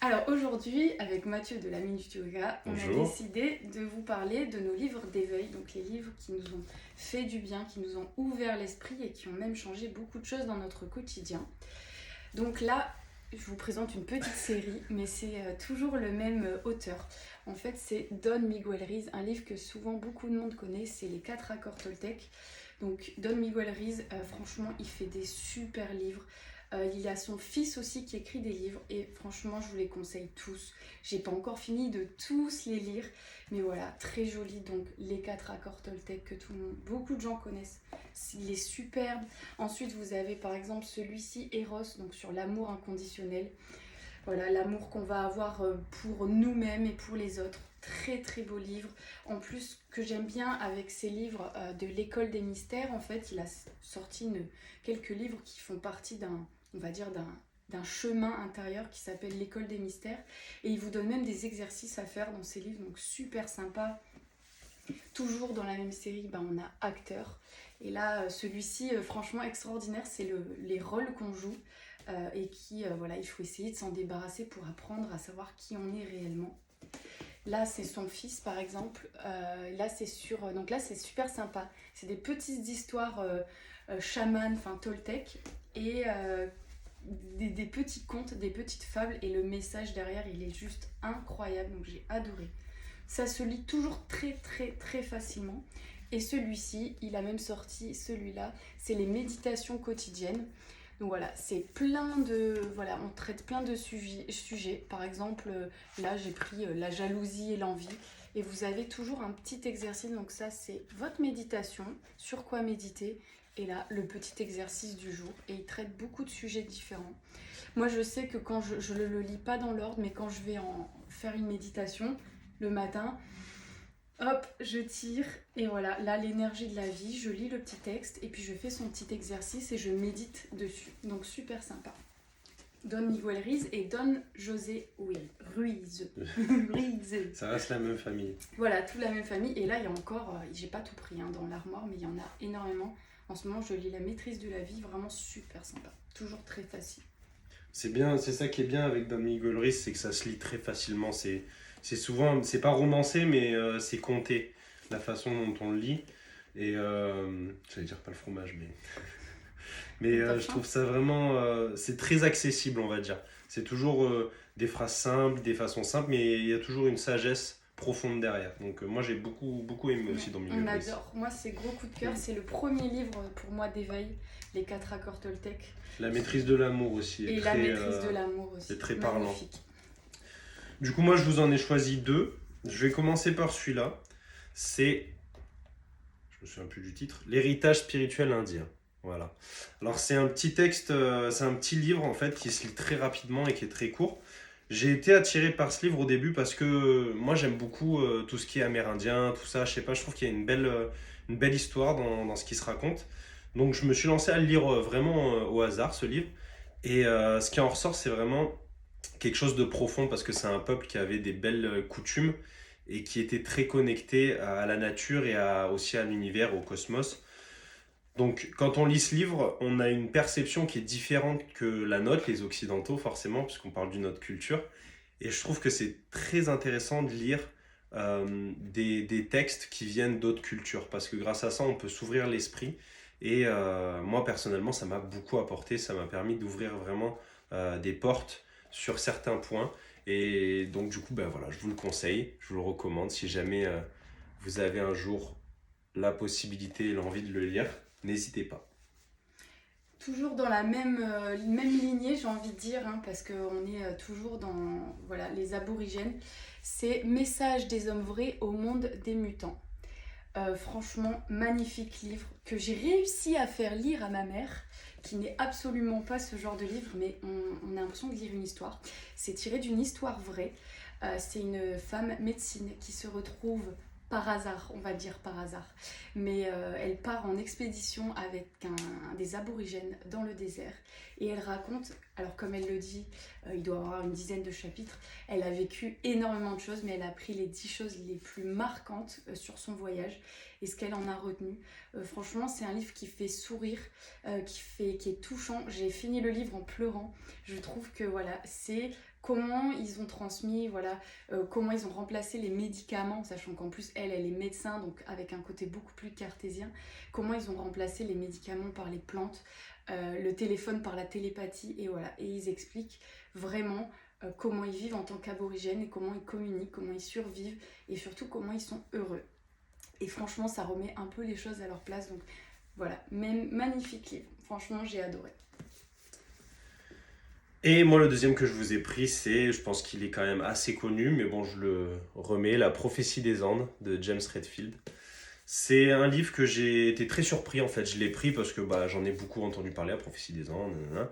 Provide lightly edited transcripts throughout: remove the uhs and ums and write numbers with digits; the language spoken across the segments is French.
Alors aujourd'hui, avec Mathieu de la Minute Yoga, on a Bonjour. décidé de vous parler de nos livres d'éveil, donc les livres qui nous ont fait du bien, qui nous ont ouvert l'esprit et qui ont même changé beaucoup de choses dans notre quotidien. Donc là, je vous présente une petite série, mais c'est toujours le même auteur. En fait, c'est Don Miguel Ruiz, un livre que souvent beaucoup de monde connaît, c'est Les 4 accords Toltec. Donc Don Miguel Ruiz, franchement, il fait des super livres. Il a son fils aussi qui écrit des livres et franchement je vous les conseille tous. J'ai pas encore fini de tous les lire, mais voilà, très joli. Donc les 4 accords Toltec que tout le monde, beaucoup de gens connaissent. Il est superbe. Ensuite vous avez par exemple celui-ci Eros, donc sur l'amour inconditionnel. Voilà, l'amour qu'on va avoir pour nous-mêmes et pour les autres. Très très beau livre. En plus, ce que j'aime bien avec ces livres de l'école des mystères, en fait, il a sorti quelques livres qui font partie on va dire, d'un chemin intérieur qui s'appelle l'école des mystères. Et il vous donne même des exercices à faire dans ces livres, donc super sympa. Toujours dans la même série, on a Acteur. Et là, celui-ci, franchement extraordinaire, c'est les rôles qu'on joue et voilà, il faut essayer de s'en débarrasser pour apprendre à savoir qui on est réellement. Là, c'est son fils, par exemple. Donc là, c'est super sympa. C'est des petites histoires chamanes, enfin Toltec, et des petits contes, des petites fables, et le message derrière, il est juste incroyable. Donc j'ai adoré. Ça se lit toujours très très très facilement. Et celui-ci, il a même sorti celui-là, c'est les méditations quotidiennes. Donc voilà, c'est voilà, on traite plein de sujets. Par exemple, là j'ai pris la jalousie et l'envie. Et vous avez toujours un petit exercice. Donc ça, c'est votre méditation, sur quoi méditer. Et là, le petit exercice du jour. Et il traite beaucoup de sujets différents. Moi, je sais que quand je ne le lis pas dans l'ordre, mais quand je vais en faire une méditation le matin, hop, je tire et voilà, là l'énergie de la vie, je lis le petit texte et puis je fais son petit exercice et je médite dessus. Donc super sympa. Don Miguel Ruiz et Don José Ruiz. Ruiz. Ça reste la même famille. Voilà, toute la même famille. Et là, il y a encore, j'ai pas tout pris dans l'armoire, mais il y en a énormément. En ce moment, je lis La maîtrise de la vie, vraiment super sympa. Toujours très facile. C'est bien, c'est ça qui est bien avec Don Miguel Ruiz, c'est que ça se lit très facilement. C'est souvent, c'est pas romancé, mais c'est compté, la façon dont on le lit. Et j'allais dire pas le fromage, mais T'as je faim? trouve ça vraiment, c'est très accessible, on va dire. C'est toujours des phrases simples, des façons simples, mais il y a toujours une sagesse profonde derrière. Donc moi j'ai beaucoup aimé aussi Don On Miguel Ruiz. adore. Moi, c'est gros coup de cœur. C'est le premier livre pour moi d'éveil, Les 4 accords Toltec. La maîtrise de l'amour aussi Et La maîtrise de l'amour aussi. est très parlant. Magnifique. Du coup, moi, je vous en ai choisi deux. Je vais commencer par celui-là. C'est, je me souviens plus du titre, L'héritage spirituel indien. Voilà. Alors, c'est un petit texte, c'est un petit livre en fait qui se lit très rapidement et qui est très court. J'ai été attiré par ce livre au début parce que moi, j'aime beaucoup tout ce qui est amérindien, tout ça. Je sais pas, je trouve qu'il y a une belle histoire dans ce qui se raconte. Donc, je me suis lancé à le lire vraiment au hasard, ce livre. Et ce qui en ressort, c'est vraiment quelque chose de profond parce que c'est un peuple qui avait des belles coutumes et qui était très connecté à la nature et aussi à l'univers, au cosmos. Donc quand on lit ce livre, on a une perception qui est différente que la nôtre, les occidentaux forcément, puisqu'on parle d'une autre culture. Et je trouve que c'est très intéressant de lire des textes qui viennent d'autres cultures, parce que grâce à ça, on peut s'ouvrir l'esprit. Et moi, personnellement, ça m'a beaucoup apporté, ça m'a permis d'ouvrir vraiment des portes sur certains points. Et donc, du coup, ben voilà, je vous le conseille, je vous le recommande si jamais vous avez un jour la possibilité et l'envie de le lire, n'hésitez pas. Toujours dans la même lignée, j'ai envie de dire, parce qu'on est toujours dans voilà, les aborigènes. C'est Message des hommes vrais au monde des mutants. Franchement, magnifique livre que j'ai réussi à faire lire à ma mère, qui n'est absolument pas ce genre de livre, mais on a l'impression de lire une histoire. C'est tiré d'une histoire vraie. C'est une femme médecine qui se retrouve par hasard, on va dire par hasard, mais elle part en expédition avec des aborigènes dans le désert et elle raconte, alors comme elle le dit, il doit y avoir une dizaine de chapitres, elle a vécu énormément de choses, mais elle a pris les 10 choses les plus marquantes sur son voyage et ce qu'elle en a retenu. Franchement, c'est un livre qui fait sourire, qui est touchant. J'ai fini le livre en pleurant. Je trouve que voilà, c'est comment ils ont transmis, voilà, comment ils ont remplacé les médicaments, sachant qu'en plus elle est médecin, donc avec un côté beaucoup plus cartésien, comment ils ont remplacé les médicaments par les plantes, le téléphone par la télépathie, et voilà, et ils expliquent vraiment comment ils vivent en tant qu'aborigènes et comment ils communiquent, comment ils survivent et surtout comment ils sont heureux. Et franchement, ça remet un peu les choses à leur place, donc voilà, même magnifique livre, franchement j'ai adoré. Et moi, le deuxième que je vous ai pris, je pense qu'il est quand même assez connu, mais bon, je le remets, La prophétie des Andes de James Redfield. C'est un livre que j'ai été très surpris, en fait. Je l'ai pris parce que j'en ai beaucoup entendu parler, La prophétie des Andes. Nanana.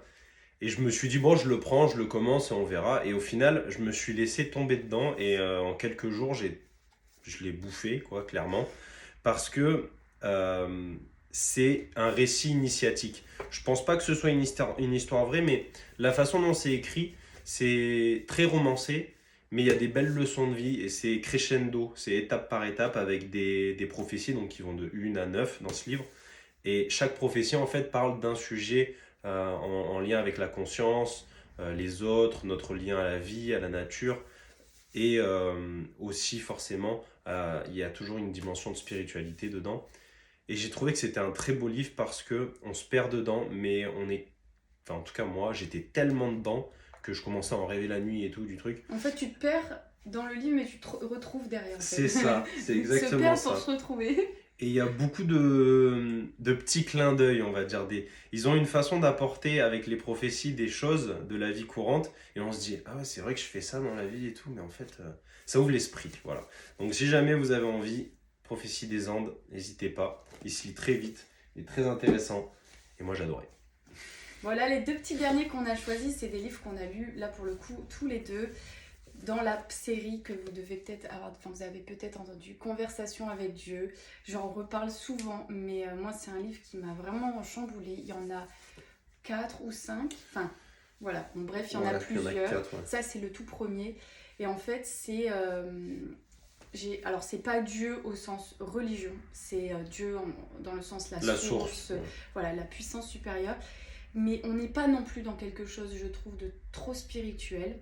Et je me suis dit, bon, je le prends, je le commence et on verra. Et au final, je me suis laissé tomber dedans et en quelques jours, je l'ai bouffé, quoi, clairement. Parce que c'est un récit initiatique. Je pense pas que ce soit une histoire vraie, mais la façon dont c'est écrit, c'est très romancé, mais il y a des belles leçons de vie et c'est crescendo, c'est étape par étape avec des prophéties donc, qui vont de 1 à 9 dans ce livre. Et chaque prophétie en fait parle d'un sujet en lien avec la conscience, les autres, notre lien à la vie, à la nature. Et aussi forcément, il y a toujours une dimension de spiritualité dedans. Et j'ai trouvé que c'était un très beau livre parce que on se perd dedans, mais on est... Enfin, en tout cas, moi, j'étais tellement dedans que je commençais à en rêver la nuit et tout, du truc. En fait, tu te perds dans le livre, mais tu te retrouves derrière. En C'est fait. ça, c'est Se exactement perdre ça. pour se retrouver. Et il y a beaucoup de petits clins d'œil, on va dire. Ils ont une façon d'apporter avec les prophéties des choses de la vie courante. Et on se dit, ah ouais, c'est vrai que je fais ça dans la vie et tout. Mais en fait, ça ouvre l'esprit. Voilà. Donc si jamais vous avez envie, Prophétie des Andes, n'hésitez pas. Il se lit très vite. Il est très intéressant. Et moi, j'adorais. Voilà, les deux petits derniers qu'on a choisis, c'est des livres qu'on a lus, là pour le coup, tous les deux, dans la série que vous devez peut-être avoir, enfin vous avez peut-être entendu, Conversation avec Dieu. J'en reparle souvent, mais moi c'est un livre qui m'a vraiment chamboulée. Il y en a 4 ou 5, enfin voilà, bon, bref, il y en a plusieurs. 4, ouais. Ça c'est le tout premier. Et en fait c'est... alors c'est pas Dieu au sens religion, c'est Dieu dans le sens la source, Ouais. voilà, la puissance supérieure. Mais on n'est pas non plus dans quelque chose, je trouve, de trop spirituel.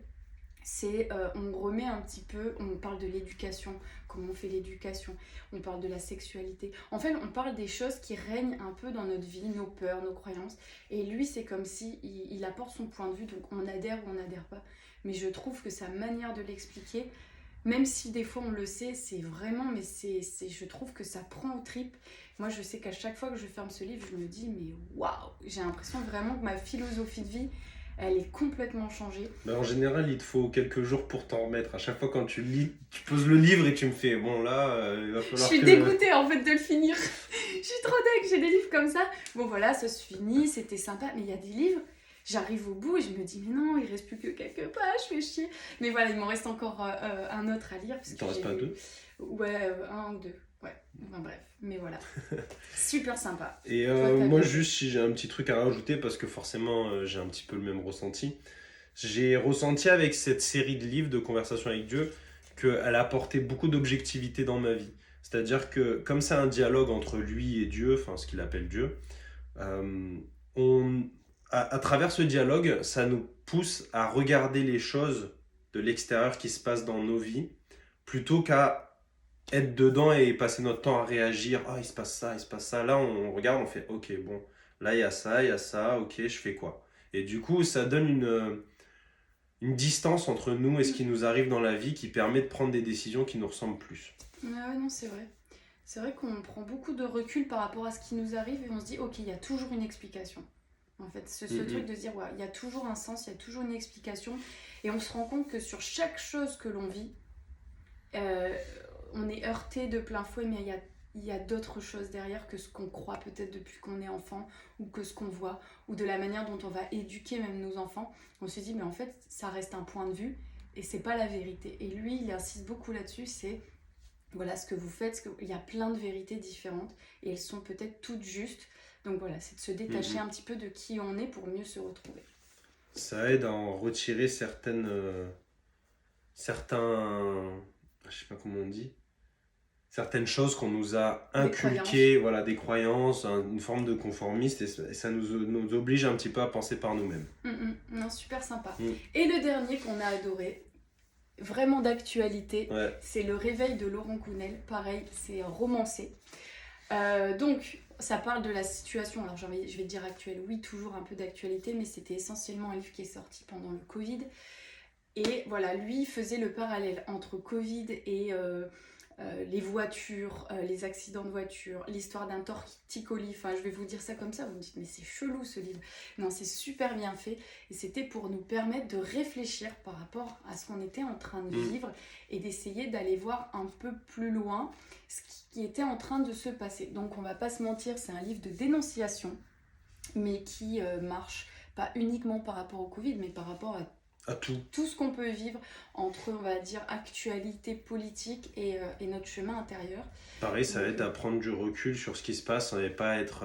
On remet un petit peu, on parle de l'éducation, comment on fait l'éducation, on parle de la sexualité. En fait, on parle des choses qui règnent un peu dans notre vie, nos peurs, nos croyances. Et lui, c'est comme si il apporte son point de vue, donc on adhère ou on n'adhère pas. Mais je trouve que sa manière de l'expliquer, même si des fois on le sait, c'est vraiment, mais je trouve que ça prend aux tripes. Moi, je sais qu'à chaque fois que je ferme ce livre, je me dis, mais waouh, j'ai l'impression vraiment que ma philosophie de vie, elle est complètement changée. En général, il te faut quelques jours pour t'en remettre. À chaque fois, quand tu lis, tu poses le livre et tu me fais bon, là, il va falloir Je suis dégoûtée en fait de le finir. Je suis trop deg, j'ai des livres comme ça. Bon, voilà, ça se finit, c'était sympa, mais il y a des livres. J'arrive au bout et je me dis, mais non, il reste plus que quelques pages, je fais chier. Mais voilà, il m'en reste encore un autre à lire. Il t'en reste pas 2 ? Ouais, 1 ou 2. Ouais, enfin bref, mais voilà. Super sympa. Et moi, juste si j'ai un petit truc à rajouter, parce que forcément, j'ai un petit peu le même ressenti. J'ai ressenti avec cette série de livres de Conversation avec Dieu qu'elle a apporté beaucoup d'objectivité dans ma vie. C'est-à-dire que comme c'est un dialogue entre lui et Dieu, enfin ce qu'il appelle Dieu, à travers ce dialogue, ça nous pousse à regarder les choses de l'extérieur qui se passent dans nos vies, plutôt qu'à être dedans et passer notre temps à réagir. Ah, il se passe ça, il se passe ça. Là, on regarde, on fait, ok, bon, là, il y a ça, ok, je fais quoi? Et du coup, ça donne une distance entre nous et ce qui nous arrive dans la vie qui permet de prendre des décisions qui nous ressemblent plus. Ouais, non, c'est vrai. C'est vrai qu'on prend beaucoup de recul par rapport à ce qui nous arrive et on se dit, ok, il y a toujours une explication. En fait, ce truc de dire, ouais, il y a toujours un sens, il y a toujours une explication. Et on se rend compte que sur chaque chose que l'on vit, on est heurté de plein fouet, mais il y a d'autres choses derrière que ce qu'on croit peut-être depuis qu'on est enfant, ou que ce qu'on voit, ou de la manière dont on va éduquer même nos enfants. On se dit, mais en fait, ça reste un point de vue, et c'est pas la vérité. Et lui, il insiste beaucoup là-dessus, c'est, voilà, ce que vous faites, il y a plein de vérités différentes, et elles sont peut-être toutes justes. Donc voilà, c'est de se détacher un petit peu de qui on est pour mieux se retrouver. Ça aide à en retirer certains, je sais pas comment on dit, certaines choses qu'on nous a Des inculquées, voilà, des croyances, une forme de conformisme, et ça nous oblige un petit peu à penser par nous-mêmes. Non, super sympa. Mm. Et le dernier qu'on a adoré, vraiment d'actualité, Ouais. c'est Le Réveil de Laurent Gounel. Pareil, c'est romancé. Donc, ça parle de la situation, alors je vais dire actuelle, oui, toujours un peu d'actualité, mais c'était essentiellement un livre qui est sorti pendant le Covid. Et voilà, lui faisait le parallèle entre Covid et les voitures, les accidents de voiture, l'histoire d'un torticolis. Enfin, je vais vous dire ça comme ça, vous me dites, mais c'est chelou ce livre. Non, c'est super bien fait. Et c'était pour nous permettre de réfléchir par rapport à ce qu'on était en train de vivre et d'essayer d'aller voir un peu plus loin ce qui était en train de se passer. Donc, on va pas se mentir, c'est un livre de dénonciation, mais qui marche pas uniquement par rapport au Covid, mais par rapport à tout ce qu'on peut vivre entre, on va dire, actualité politique et notre chemin intérieur. Pareil, ça aide à prendre du recul sur ce qui se passe et pas être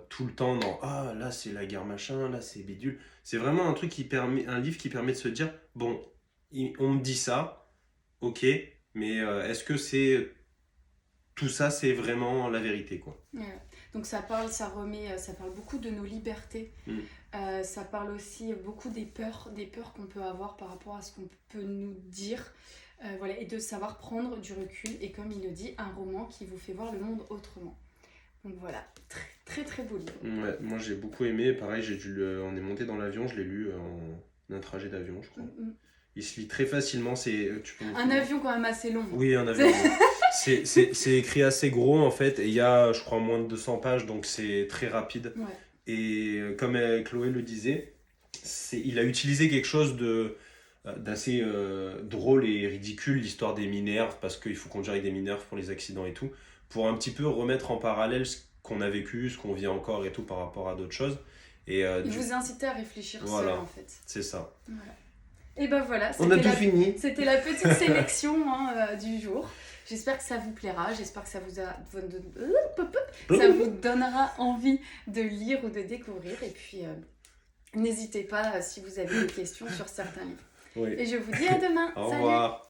tout le temps dans ah là c'est la guerre machin, là c'est bidule. C'est vraiment un truc un livre qui permet de se dire bon, on me dit ça, ok, mais est-ce que tout ça c'est vraiment la vérité quoi. Donc ça parle beaucoup de nos libertés. Ça parle aussi beaucoup des peurs qu'on peut avoir par rapport à ce qu'on peut nous dire. Voilà, et de savoir prendre du recul. Et comme il le dit, un roman qui vous fait voir le monde autrement. Donc voilà, très très très beau livre. Ouais, moi j'ai beaucoup aimé. Pareil, on est monté dans l'avion, je l'ai lu en un trajet d'avion, je crois. Il se lit très facilement. Un avion quand même assez long. Oui, un avion. C'est écrit assez gros en fait. Et il y a, je crois, moins de 200 pages, donc c'est très rapide. Ouais. Et comme Chloé le disait, il a utilisé quelque chose d'assez drôle et ridicule, l'histoire des mineurs, parce qu'il faut conduire avec des mineurs pour les accidents et tout, pour un petit peu remettre en parallèle ce qu'on a vécu, ce qu'on vit encore et tout par rapport à d'autres choses. Et, il vous incitait à réfléchir voilà, seul en fait. C'est ça. Voilà. Et ben voilà, on a tout fini. C'était la petite sélection du jour. J'espère que ça vous plaira, j'espère que ça vous donnera envie de lire ou de découvrir. Et puis, n'hésitez pas si vous avez des questions sur certains livres. Oui. Et je vous dis à demain. Au Salut. revoir.